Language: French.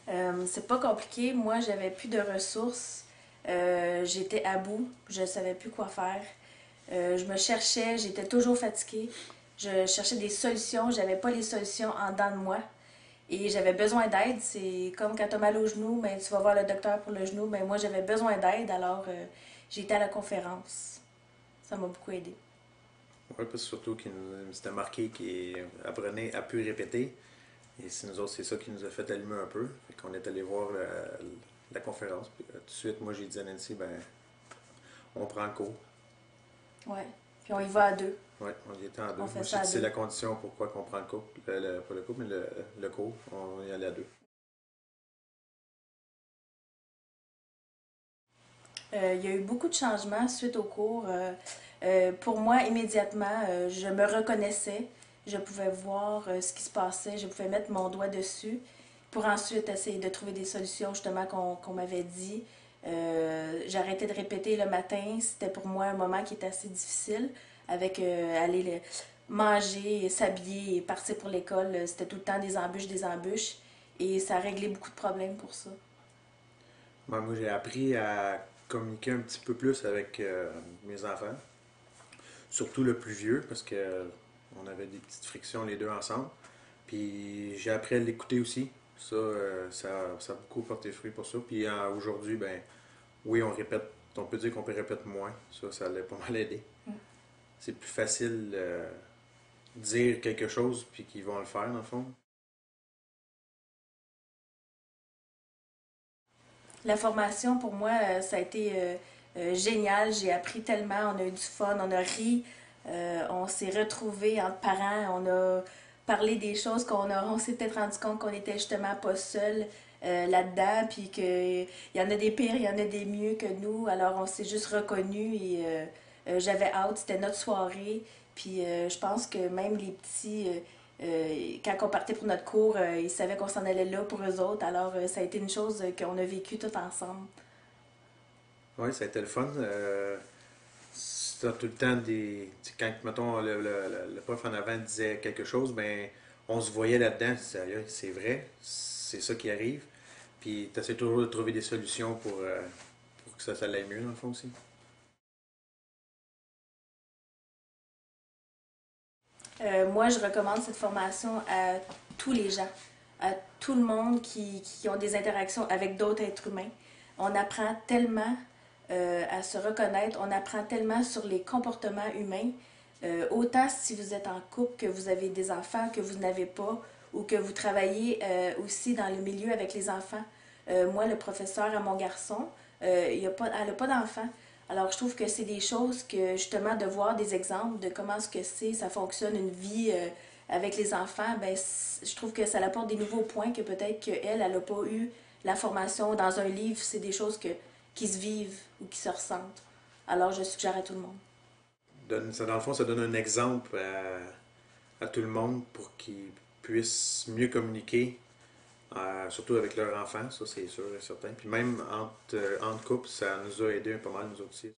C'est pas compliqué. Moi, j'avais plus de ressources. J'étais à bout. Je savais plus quoi faire. Je me cherchais. J'étais toujours fatiguée. Je cherchais des solutions. J'avais pas les solutions en dedans de moi. Et j'avais besoin d'aide. C'est comme quand tu as mal au genou, mais tu vas voir le docteur pour le genou. Mais moi, j'avais besoin d'aide. Alors, j'ai été à la conférence. Ça m'a beaucoup aidé. Oui, parce que surtout qu'il nous c'était marqué qu'il apprenait à pu répéter. Et si nous autres, c'est ça qui nous a fait allumer un peu. Fait qu'on est allé voir la conférence. Puis tout de suite, moi, j'ai dit à Nancy, ben, on prend le cours. Ouais. Puis on Fait y que, va à deux. ouais, on y était en deux. On Moi, fait j'ai ça à dit, c'est deux. la condition pourquoi qu'on prend le cours. Pas le cours, mais le cours. On y allait à deux. Il y a eu beaucoup de changements suite au cours. Pour moi, immédiatement, je me reconnaissais. Je pouvais voir ce qui se passait. Je pouvais mettre mon doigt dessus pour ensuite essayer de trouver des solutions justement qu'on m'avait dit. J'arrêtais de répéter le matin. C'était pour moi un moment qui était assez difficile avec aller manger, s'habiller et partir pour l'école. C'était tout le temps des embûches, des embûches. Et ça a réglé beaucoup de problèmes pour ça. Moi, j'ai appris à communiquer un petit peu plus avec mes enfants. Surtout le plus vieux, parce que on avait des petites frictions les deux ensemble. Puis j'ai appris à l'écouter aussi. Ça a beaucoup porté fruit pour ça. Puis aujourd'hui, ben oui, on répète, on peut dire qu'on peut répéter moins. Ça l'a pas mal aidé. C'est plus facile dire quelque chose puis qu'ils vont le faire dans le fond. La formation, pour moi, ça a été génial. J'ai appris tellement. On a eu du fun, on a ri, on s'est retrouvés entre parents, on a parlé des choses on s'est peut-être rendu compte qu'on était justement pas seuls là-dedans, puis qu'il y en a des pires, il y en a des mieux que nous. Alors, on s'est juste reconnus et j'avais hâte. C'était notre soirée. Puis je pense que même les petits, quand on partait pour notre cours, ils savaient qu'on s'en allait là pour eux autres. Alors, ça a été une chose qu'on a vécue tout ensemble. Oui, ça a été le fun. C'est tout le temps des. Quand, mettons, le prof en avant disait quelque chose, ben, on se voyait là-dedans. C'est vrai, c'est ça qui arrive. Puis, tu essaies toujours de trouver des solutions pour que ça aille mieux, dans le fond aussi. Moi, je recommande cette formation à tous les gens, à tout le monde qui ont des interactions avec d'autres êtres humains. On apprend tellement à se reconnaître, on apprend tellement sur les comportements humains, autant si vous êtes en couple, que vous avez des enfants, que vous n'avez pas, ou que vous travaillez aussi dans le milieu avec les enfants. Moi, le professeur à mon garçon, elle n'a pas d'enfants. Alors, je trouve que c'est des choses que, justement, de voir des exemples de comment ce que c'est, ça fonctionne une vie avec les enfants, ben, je trouve que ça apporte des nouveaux points que peut-être qu'elle, elle n'a pas eu la formation dans un livre. C'est des choses qui se vivent ou qui se ressentent. Alors, je suggère à tout le monde. Dans le fond, ça donne un exemple à tout le monde pour qu'ils puissent mieux communiquer, surtout avec leurs enfants, ça c'est sûr et certain. Puis même entre couples, ça nous a aidé pas mal, nous autres aussi.